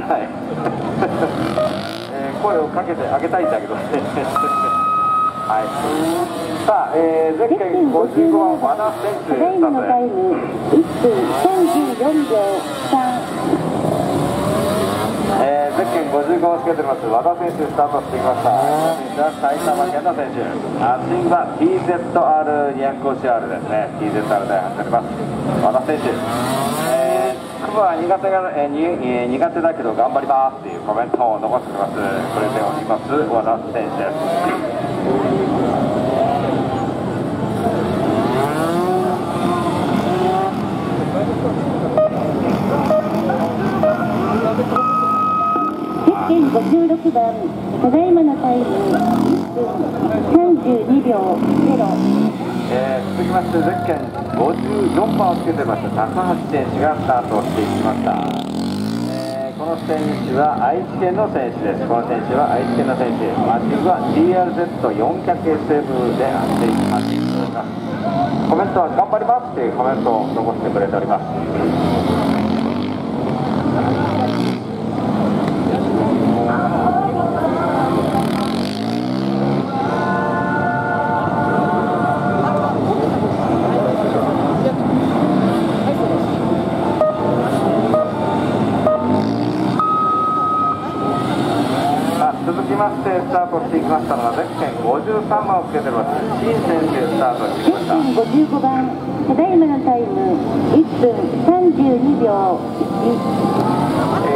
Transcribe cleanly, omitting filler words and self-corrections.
はい。声をかけてあげたいんだけどね。はい。さあ、ゼッケン55番和田選手スタートです。1分34秒3。ゼッケン55をつけております和田選手スタートしてきました。選手は埼玉県の選手。発信は TZR250CR ですね。TZR で走っております。和田選手。雲は苦手だけど頑張りますっていうコメントを残しております。これでおります和田選手です。56番、ただいまのタイム1分32秒0。続きましてゼッケン54番をつけてました高橋選手がスタートしていきました。この選手は愛知県の選手です。この選手は愛知県の選手。マッチングは TRZ400SF で走っております。コメントは頑張りますというコメントを残してくれております。続きましてスタートしていきましたのはゼッケン53番をつけております新選手スタートしてきました。ゼッケン55番、ただいまのタイム1分32秒1。